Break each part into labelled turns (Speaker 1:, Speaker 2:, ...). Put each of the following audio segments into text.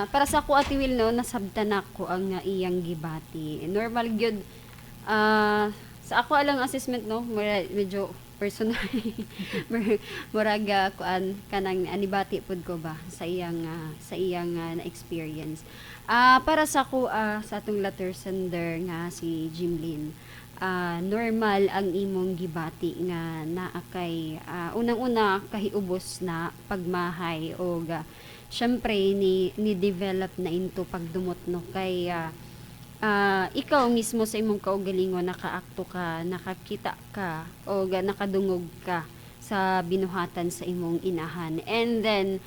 Speaker 1: Para sa ako Ate Will no, nasabtan ako ang iyang gibati. Normal gyud sa ako alang assessment no, medyo personal. Muraga kuan kanang anibati pud ko ba sa iyang na experience. Para sa ako sa atong letter sender nga si Jimlyn. Normal ang imong gibati nga naa kay unang-una kahiubos na pagmahay o syempre ni develop na into pagdumot no kay ikaw mismo sa imong kaugalingon nakaakto ka, nakakita ka o nakadungog ka sa binuhatan sa imong inahan. And then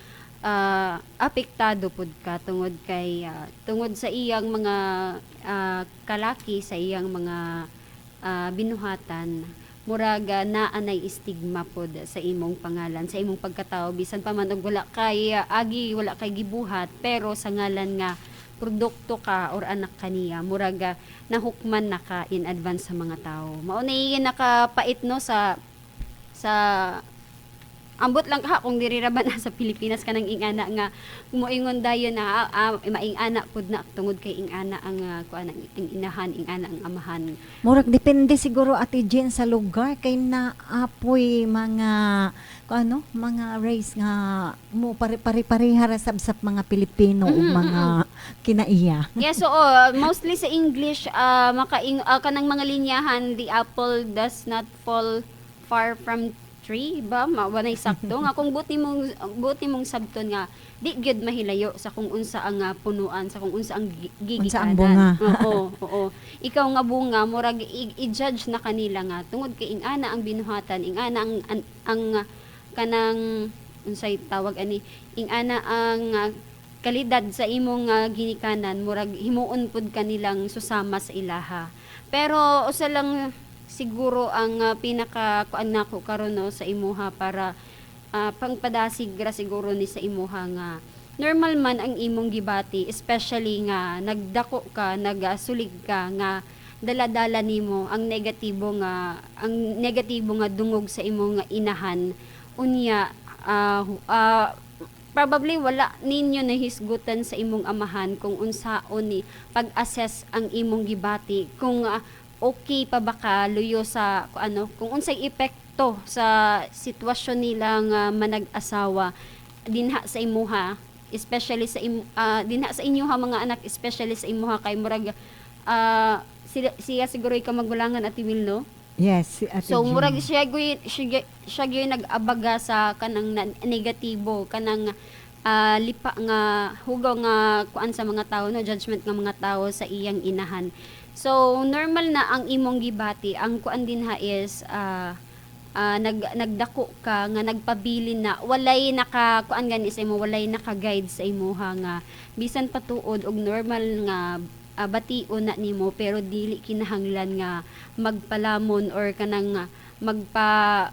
Speaker 1: apektado pud ka tungod sa iyang mga kalaki sa iyang mga binuhatan muraga naanay stigma pod sa imong pangalan sa imong pagkatao bisan pa man og wala kay gibuhat pero sa ngalan nga produkto ka or anak kaniya muraga nahukman na ka in advance sa mga tao mao na nakapait no sa ambot lang ka kung diri ra ba na sa Pilipinas kanang ingana nga moingon dayon na maingana pud na tungod kay ingana ang kuan ang inahan ingana ang amahan.
Speaker 2: Murag depende siguro Ate Jen sa lugar kay naapoy mga mga race nga mo pare-parehara sabsap mga Pilipino o mga kinaiya.
Speaker 1: Yes, so mostly sa English kanang mga linyahan the apple does not fall far from tree ba mawanay sakto nga kung buti mong sabton nga di gyud mahilayo sa kung unsa ang punuan sa kung unsa ang gigikanan.
Speaker 2: Unsa ang bunga.
Speaker 1: Oo. Ikaw nga bunga murag i-judge na kanila nga tungod kay ingana ang binuhatan ingana ang kanang unsay tawag ani ingana ang kalidad sa imong ginikanan murag himuon pud kanilang susama sa ilaha. Pero usa lang siguro ang pinaka kuan nako karon no sa imuha para pangpadasig ra siguro ni sa imuha nga normal man ang imong gibati especially nga nagdako ka nagasulig ka nga dala-dala nimo ang negatibo nga dungog sa imong inahan unya probably wala ninyo nahisgutan sa imong amahan kung unsaon ni pag-assess ang imong gibati kung okay pa ba ka luyo sa kung unsay epekto sa sitwasyon nilang manag-asawa dinha sa imuha especially dinha sa inyo mga anak especially sa imuha kay murag siya siguro ka magulangan Ate Will no.
Speaker 2: Yes, Ate
Speaker 1: So
Speaker 2: Jen.
Speaker 1: murag siya gyud nag-abaga sa kanang negatibo kanang lipa nga hugaw nga kuan sa mga tao no judgment nga mga tao sa iyang inahan. So normal na ang imong gibati ang kuan din ha is nagdako ka nga nagpabilin na walay kuan gani sa imo walay naka-guide sa imuha nga bisan patuod og normal nga bation na nimo pero dili kinahanglan nga magpalamon or kanang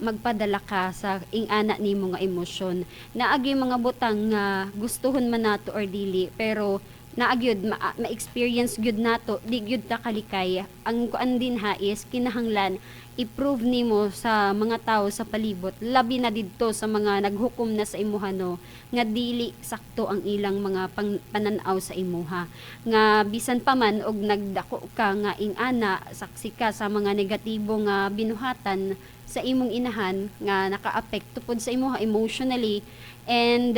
Speaker 1: magpadala ka sa ingana nimo nga emosyon naagi mga butang nga gustuhon man nato or dili pero naagyud ma-experience gyud nato di gyud ta kalikay ang kuan din ha is kinahanglan i-prove nimo sa mga tao sa palibot labi na didto sa mga naghukom na sa imuha no nga dili sakto ang ilang mga pananaw sa imuha nga bisan pa man og nagdako ka nga ingana saksi ka sa mga negatibo nga binuhatan sa imong inahan nga nakaapekto pud sa imuha emotionally and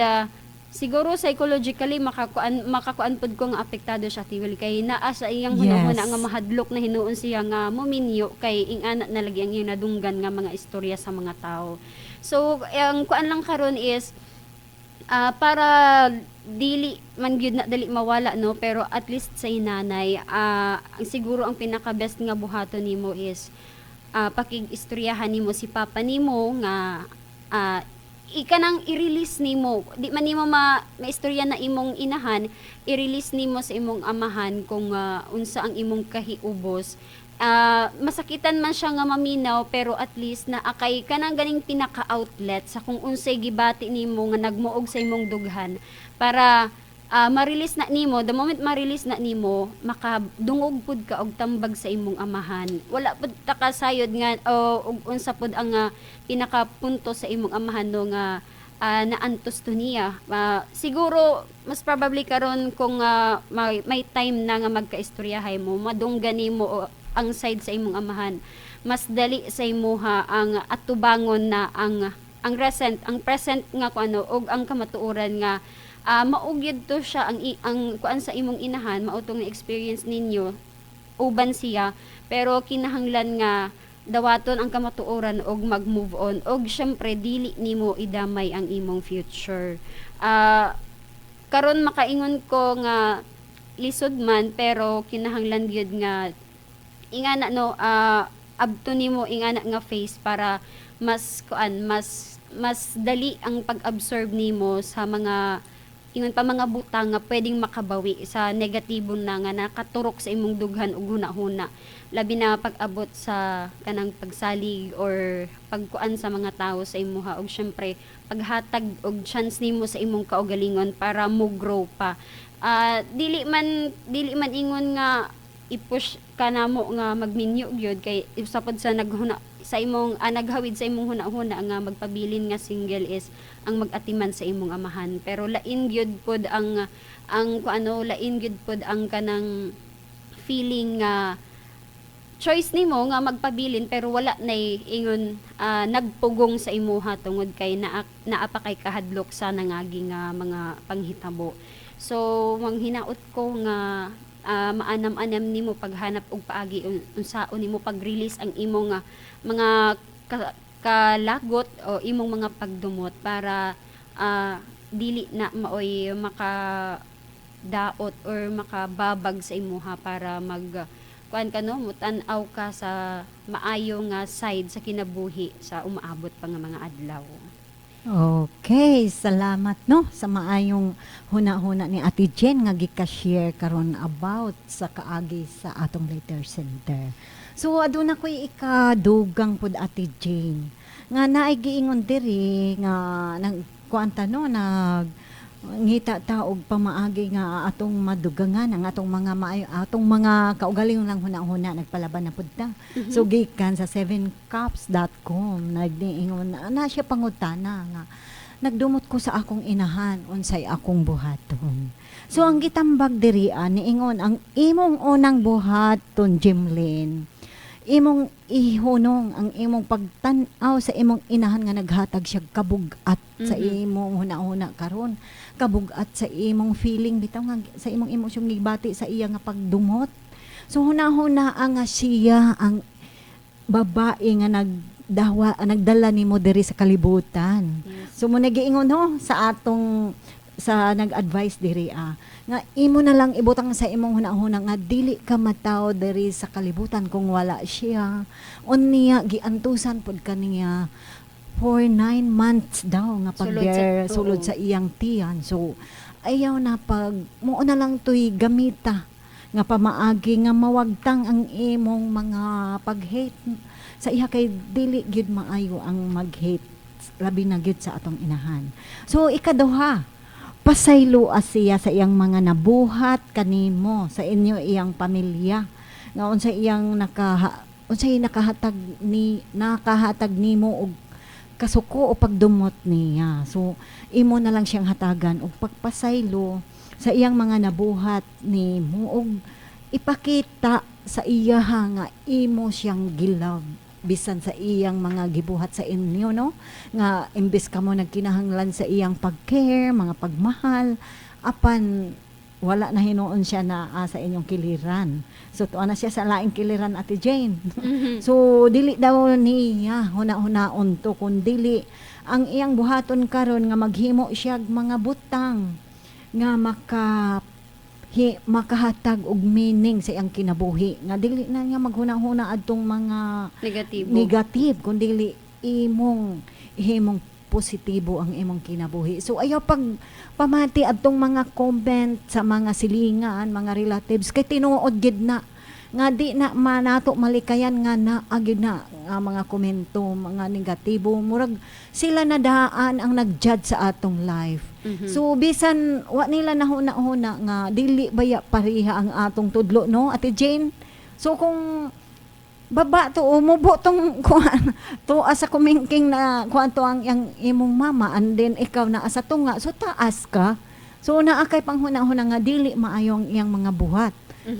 Speaker 1: siguro psychologically makakuan pud ko nga apektado siya tiwil kay naa sa iyang hunahuna nga mahadlok na hinuon siya nga mominyo kay ingana na lagi ang iyang nadunggan nga mga istorya sa mga tao. So ang kuan lang karon is para dili man gyud na dali mawala no pero at least sa inanay siguro ang pinaka best nga buhaton nimo is pakig-istoryahan nimo si papa nimo nga ikanang i-release nimo di man nimo maistorya na imong inahan i-release nimo sa imong amahan kung unsa ang imong kahiubos masakitan man siya nga maminaw pero at least na akay kanang ganing pinaka-outlet sa kung unsay gibati nimo nga nagmuog sa imong dughan para ma-release na nimo the moment ma-release na nimo makadungog pud ka og tambag sa imong amahan wala pud ta kasayod nga og unsa pud ang pinaka punto sa imong amahan no nga naantos to niya. Siguro mas probably karon kung may time na nga magkaistoryahay mo, madunggan nimo ang side sa imong amahan. Mas dali sa imuha ang atubangon na ang present nga kuno og ang kamatuoran nga maugyod to siya ang kuan sa imong inahan, mao tong experience ninyo uban siya, pero kinahanglan nga dawaton ang kamatuoran og mag-move on og syempre dili nimo idamay ang imong future. Karon makaingon ko nga lisod man, pero kinahanglan gyud nga ingana no, abto nimo ingana nga face para mas dali ang pag-absorb nimo sa mga ingon pa mga butang nga pwedeng makabawi sa negatibo na nga nakaturok sa imong dughan ug hunahuna, labi na pag-abot sa kanang pagsalig or pagkuan sa mga tao sa imuha, og syempre paghatag og chance nimo sa imong kaugalingon para mo grow pa. Dili man ingon nga i-push ka namo nga magminyo gyud, kay usapod sa naghuna sa imong naghawid sa imong hunahuna nga magpabilin nga single is ang mag-atiman sa imong amahan, pero lain gyud pod lain gyud pod ang kanang feeling nga choice nimo nga magpabilin pero wala nay ingon nagpugong sa imuha tungod kay naa pa kay kahadlok sa nangagi nga mga panghitabo. So manghinaot ko nga maanam-anam nimo paghanap og paagi unsaon nimo pag-release ang imong mga kalagot o imong mga pagdumot para dili na maoy makadaot or makababag sa imuha para kuan ka no, mutan-aw ka sa maayo nga side sa kinabuhi sa umaabot pa nga mga adlaw.
Speaker 2: Okay, salamat no sa maayong huna-huna ni Ate Jen nga gika-share karon about sa kaagi sa atong letter center. So aduna ko'y ikadugang pud Ate Jen nga naay giingon diri nga nagkuanta no ngita ta og pamaagi nga atong madugangan ang atong mga atong mga kaugalingon lang huna-huna nagpalaban na pud ta. So gikan sa 7cups.com nagdiingon na siya pangutana nga nagdumot ko sa akong inahan unsay akong buhaton. So ang gitambag diri niingon ang imong unang buhaton, Jimlyn, imong ihunong ang imong pagtan-aw sa imong inahan nga naghatag siya kabugat sa imong huna-huna karon, kabugat sa imong feeling bitaw nga sa imong emosyon gibati sa iya nga pagdumot. So huna-huna nga siya ang babae nga nagdala nimo diri sa kalibutan.
Speaker 1: Yes.
Speaker 2: So mo nagiingon no sa atong sa nag-advise diri nga imo na lang ibutang sa imong hunahuna nga dili ka mataw diri sa kalibutan kung wala siya. Unya giantusan pod kaniya for 9 months daw nga sulod sa iyang tiyan. So ayaw na pag mo na lang toy gamita nga pamaagi nga mawagtang ang imong mga pag-hate sa iya, kay dili gyud maayo ang mag-hate labi na gyud sa atong inahan. So ikaduha, pasaylo siya sa iyang mga nabuhat kanimo sa inyo iyang pamilya nga unsay iyang nakahatag nimo og kasuko o pagdumot niya. So imo na lang siyang hatagan og pagpasaylo sa iyang mga nabuhat nimo og ipakita sa iya nga imo siyang gilab bisan sa iyang mga gibuhat sa inyo no, nga imbes ka mo nagkinahanglan sa iyang pag-care, mga pagmahal, apan wala na hinuon siya na sa inyong kiliran. So tuwa na siya sa laing kiliran, Ate Jane. So dili daw niya huna-hunaon to, kun dili ang iyang buhaton karon nga maghimo siya mga butang nga makahatag og meaning sa iyang kinabuhi, nga dili na niya maghuna-huna adtong mga negative kundi imong positibo ang imong kinabuhi. So ayaw pag pamati adtong mga comment sa mga silingan, mga relatives kay tinuod gid na nga di na manato malikayan nga naagid na nga mga komento, mga negatibo, murag sila na daan ang nag-judge sa atong life. So bisan wa nila nahuna-huna nga dili baya pareha ang atong tudlo no, Ate Jane. So kung baba to umubo tong kuan to asa kumingking na kuan to ang yang imong mama and then ikaw na asa tunga so taas ka. So naakay panghuna-huna nga dili maayong iyang mga buhat.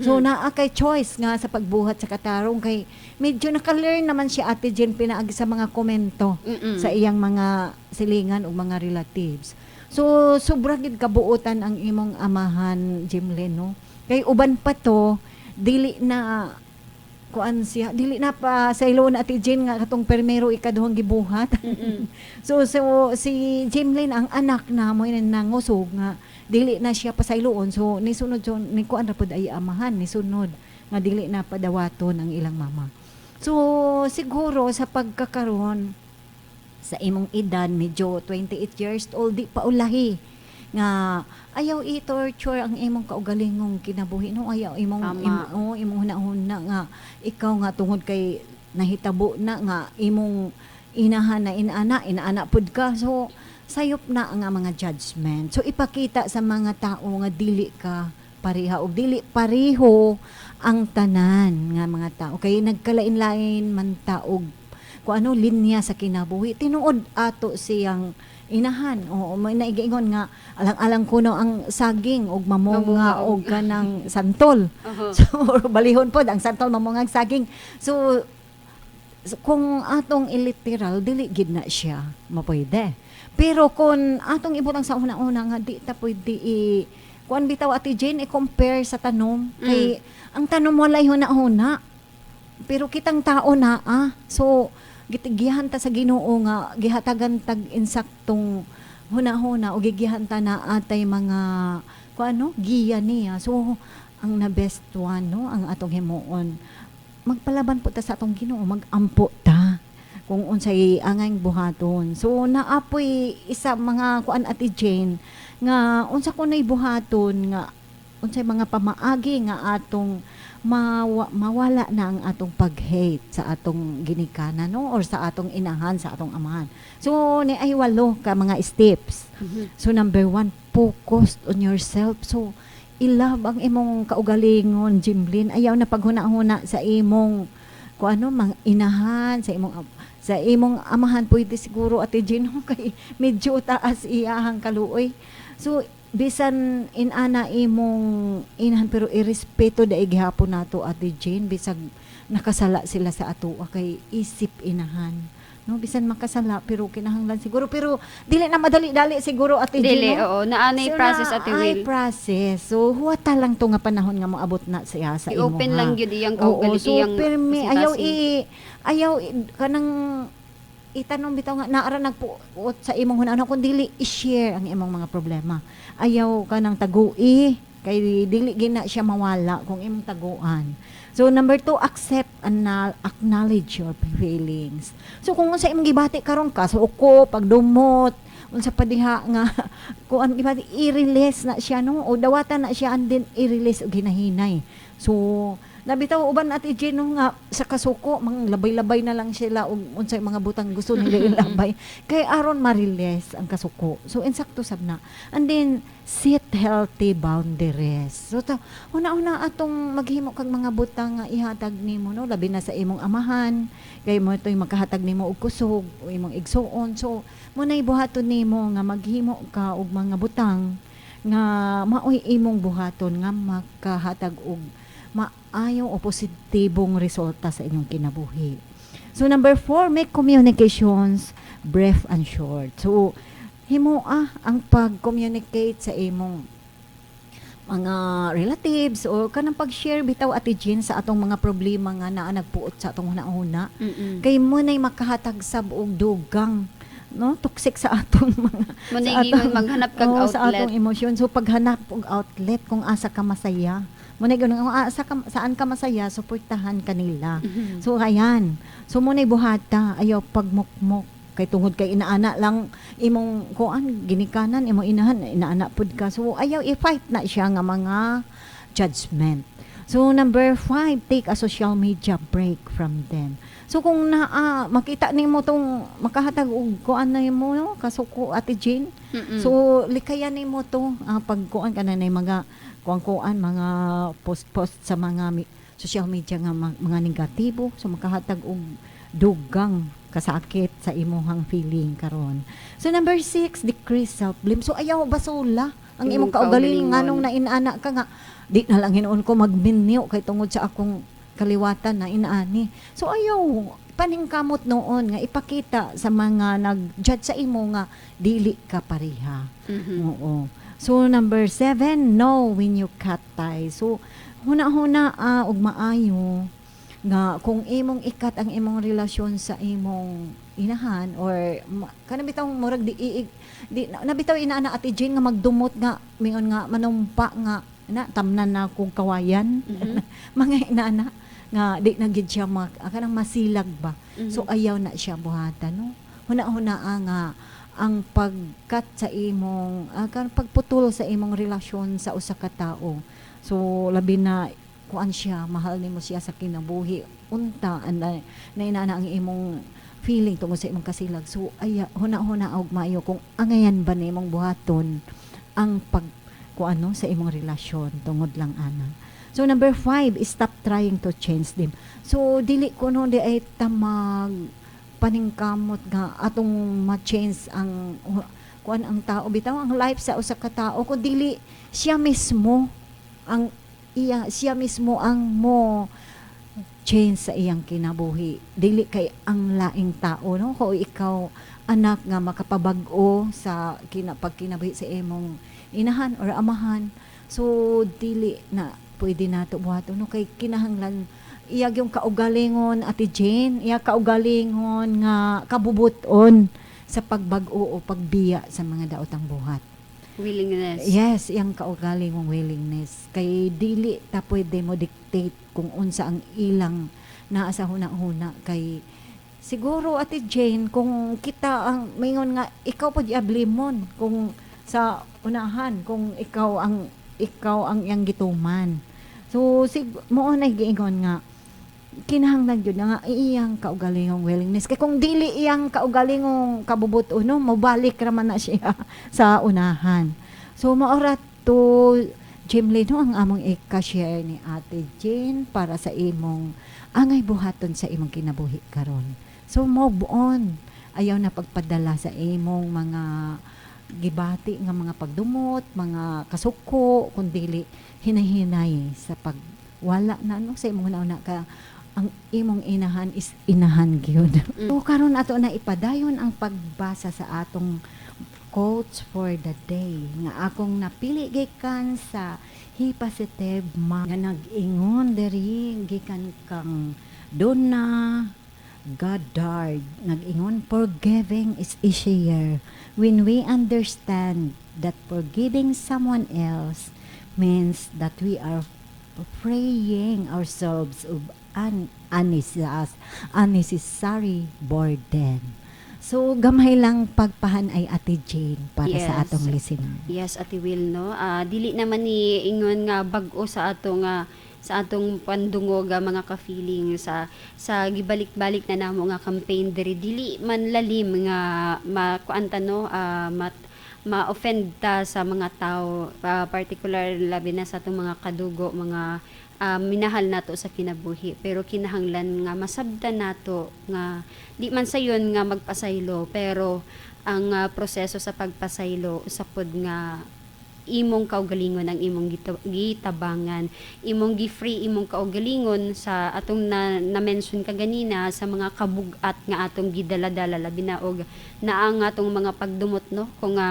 Speaker 2: So naakay choice nga sa pagbuhat sa katarong kay medyo naka-learn naman siya Ate Jen pinaagi sa mga komento sa iyang mga silingan o mga relatives. So sobra gid kabuotan ang imong amahan Jimlen no. Kay uban pa to dili na kuan siya dili na pa sa ilo na Ate Jen nga katong permero ikaduhang gibuhat. so si Jimlen ang anak na mo nangusog nga dili na siya pasayloon so ni sunod so ni kuan ra pud ay amahan ni sunod nga dili na padawaton ang ilang mama. So siguro sa pagkakaron sa imong edad medyo 28 years old di pa ulahi nga ayaw i-torture ang imong kaugalingong kinabuhi no ayaw imong imong hunahuna nga ikaw nga tungod kay nahitabo na nga imong inahan na inaana pud ka so sayop na ang mga judgment. So ipakita sa mga tao nga dili ka pareha o dili pareho ang tanan nga mga tao. Kay nagkalain-lain man taog kung ano linya sa kinabuhi. Tinuod ato siyang inahan. O may naigingon nga alang-alang kuno ang saging og mamunga og kanang santol. So balihon pod ang santol mamungag saging. So kung atong iliteral dili gid na siya mapwede. Pero kung atong ibutang sa una-una nga di ta pwede kuan bitaw Ate Jane i-compare sa tanom kay ang tanom walay huna-huna. Pero kitang tao na so gihan ta sa Ginoo nga gihatagan tag insaktong huna-huna o gigihan ta na atay mga kuano giya niya. So ang na best one no ang atong himuon magpalaban po ta sa atong Ginoo magampo ta kung unsay angay buhaton. So naapoy isa mga kuan Ate Jane nga unsa kunay buhaton nga unsay mga pamaagi nga atong mawala na ang atong pag-hate sa atong ginikanan no or sa atong inahan sa atong amahan. So ni ay walo ka mga steps. So number 1, focus on yourself. So ilove ang imong kaugalingon Jimlin. Ayaw na paghuna-huna sa imong kuano mang inahan sa imong amahan pwede siguro Ate Jane kay medyo taas iyahang kaluoy. So bisan inana imong inahan pero irespeto daig gihapon nato Ate Jane bisag nakasala sila sa ato kay isip inahan no bisan makasala pero kinahanglan siguro pero dili na madali-dali siguro Ate Jane
Speaker 1: Dili, oo, naanay
Speaker 2: so,
Speaker 1: process Ate Will.
Speaker 2: process so huwata lang to nga panahon nga moabot na siya sa imo
Speaker 1: I-open lang gyud iyang
Speaker 2: oo
Speaker 1: kaugali
Speaker 2: so
Speaker 1: iyang
Speaker 2: permi ayaw kanang itanong bitaw nga naara nagpuot sa imong hunahuna kun dili i-share ang imong mga problema. Ayaw ka nang tagui kay dili gina siya mawala kung imong taguan. So number 2, accept and acknowledge your feelings. So kung unsa imong gibati karon ka so uko pagdumot unsa pa diha nga kuan gibati i-release na siya no o dawatan na siya and then i-release og ginahinay. So nabitaw uban Ate Jane no, nga sa kasuko mang labay-labay na lang sila og unsay mga butang gusto nila ilabay kay aron ma-release ang kasuko. So insakto sab na. And then set healthy boundaries. So una-una atong maghimo kag mga butang nga ihatag nimo no labi na sa imong amahan kay mo toy magkahatag nimo og kusog o imong igsuon. So mo nay buhaton nimo nga maghimo ka og mga butang nga maoy imong buhaton nga makahatag og maayo o positibong resulta sa inyong kinabuhi. So number 4, make communications brief and short. So himoa ang pag-communicate sa imong mga relatives o kanang pag-share bitaw Ate Jean sa atong mga problema nga naa nagpuot sa atong hunahuna. Kay mo nay makahatag sab og dugang no toxic sa atong mga
Speaker 1: Maningin maghanap kag outlet
Speaker 2: sa atong emosyon. So paghanap og outlet kung asa ka masaya muna ganun saan ka masaya suportahan kanila. So ayan so muna buhata ayaw pagmukmok kay tungod kay inaana lang imong kuan ginikanan imong inaana pud ka so ayaw i-fight na siya nga mga judgment. So number 5, take a social media break from them. So kung makita nimo tong makahatag og kuan na mo no kasuko Ate Jane. So likayan nimo to pagkuan kana nay mga kuan mga post sa mga social media nga mga negatibo, so makahatag og dugang kasakit sa imuhang feeling karon. So number 6, decrease self-blame. So ayaw basula ang imong
Speaker 1: Imong
Speaker 2: kaugalingon
Speaker 1: kaugalingon.
Speaker 2: nganong nainana ka nga di na lang hinuon ko magminyo kay tungod sa akong kaliwatan na inaani. So ayaw paningkamot noon nga ipakita sa mga nag-judge sa imo nga dili ka pareha.
Speaker 1: Mhm.
Speaker 2: Oo. So number 7, know when you cut ties. So huna-huna og maayo nga kung imong ikat ang imong relasyon sa imong inahan or kana bitaw murag di nabitaw inaana Ate Jane nga magdumot nga mingon nga manumpa nga na tamnan na kung kawayan
Speaker 1: Mhm.
Speaker 2: mga inaana nga di na gid siya kanang masilag ba.
Speaker 1: Mhm.
Speaker 2: So ayaw na siya buhatan no. Huna-huna nga ang pagkat sa imong kanang pagputol sa imong relasyon sa usa ka tawo. So labi na kuan siya, mahal nimo siya sa kinabuhi. Unta na inaana ang imong feeling tungod sa imong kasilag. So huna-huna og maayo kung angayan ba nimong buhaton ang pag kuano sa imong relasyon tungod lang ana. So number 5, stop trying to change them. So dili ko no di ay tamag paningkamot nga atong ma-change ang kuan ang tao bitaw ang life sa usa ka tao kun dili siya mismo ang siya mismo ang mo change sa iyang kinabuhi. Dili kay ang laing tao no kung ikaw anak nga makapabag-o sa pagkinabuhi sa imong inahan or amahan. So dili na pwede nato buhaton no kay kinahanglan iyag yung kaugalingon Ate Jane, iya kaugalingon nga kabubuton sa pagbag-o o pagbiya sa mga daotang buhat.
Speaker 1: Willingness.
Speaker 2: Yes, iyang kaugalingong willingness. Kay dili ta pwede mo dictate kung unsa ang ilang naa sa huna-huna kay siguro Ate Jane kung kita ang mingon nga ikaw pod iablimon kung sa unahan kung ikaw ang iyang gituman. So mo na giingon nga kinahanglan gyud nga iyang kaugalingong willingness kay kung dili iyang kaugalingong kabubuton no mobalik ra man na siya sa unahan. So maora to Jimly no ang among i-share ni Ate Jane para sa imong angay buhaton sa imong kinabuhi karon. So move on. Ayaw na pagpadala sa imong mga gibati nga mga pagdumot, mga kasuko, kundili hinahinay sa pagwala na no sa imong nauna ka ang imong inahan is inahan gyud. So karon ato na ipadayon ang pagbasa sa atong quotes for the day nga akong napili gikan sa He Positive Ma nga nag-ingon diri gikan kang Donna Goddard nag-ingon forgiving is easier when we understand that forgiving someone else means that we are freeing ourselves of unnecessary burden. So gamay lang pagpahan ay Ate Jane para sa
Speaker 1: Yes.
Speaker 2: atong listener.
Speaker 1: Yes, Ate Will, no? Dili naman ni ingon nga bag-o sa atong pandungog mga ka-feeling sa gibalik-balik na namo nga campaign dili man lalim nga makuanta no ma-offend ta sa mga tao particular labi na sa atong mga kadugo mga minahal nato sa kinabuhi pero kinahanglan nga masabtan nato nga di man sayon nga magpasaylo pero ang proseso sa pagpasaylo usapod nga imong kaugalingon ang imong gitabangan imong gi-free imong kaugalingon sa atong na-mention kaganina sa mga kabugat nga atong gidala-dala labi na og naang atong mga pagdumot no kung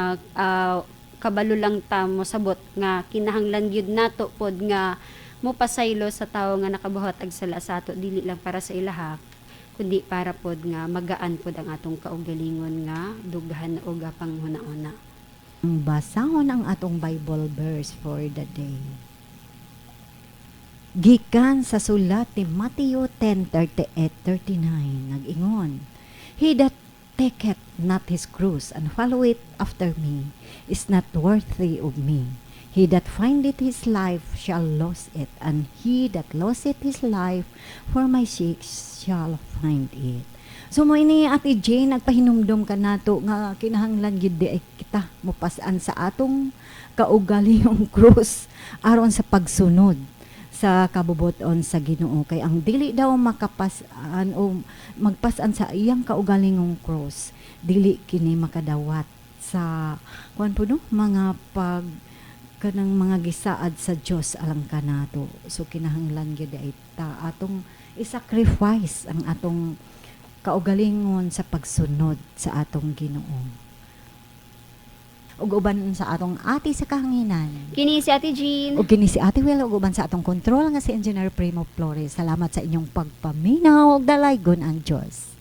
Speaker 1: kabalo lang ta mo sabot nga kinahanglan gyud nato pod nga mo pasaylo sa tawo nga nakabuhat ag sala sa ato dili lang para sa ilaha kundi para pod nga magaan pod ang atong kaugalingon nga dughan og panghuna-una.
Speaker 2: Basahon ang atong Bible verse for the day. Gikan sa sulat ni Mateo 10:38-39 nag-ingon, He that taketh not his cross and followeth after me is not worthy of me. He that findeth his life shall lose it, and he that loseth his life for my sake shall find it. So mo ini Ate Jane nagpahinumdom ka nato nga kinahanglan gyud di ay kita mopasaan sa atong kaugalingong krus aron sa pagsunod sa kabubuton sa Ginoo, kay ang dili daw makapasan o magpasan sa iyang kaugalingong cross, dili kini makadawat sa kuan po no, mga pag kanang mga gisaad sa Dios alang kanato. So kinahanglan gyud ay ta atong i-sacrifice ang atong kaugalingon sa pagsunod sa atong Ginoo. Ug uban sa atong ati sa kahanginan.
Speaker 1: Kini si Ate Jean.
Speaker 2: Ug kini si Ate Will, ug uban sa atong kontrol nga si Engineer Primo Flores. Salamat sa inyong pagpaminaw ug dalaygon ang Dios.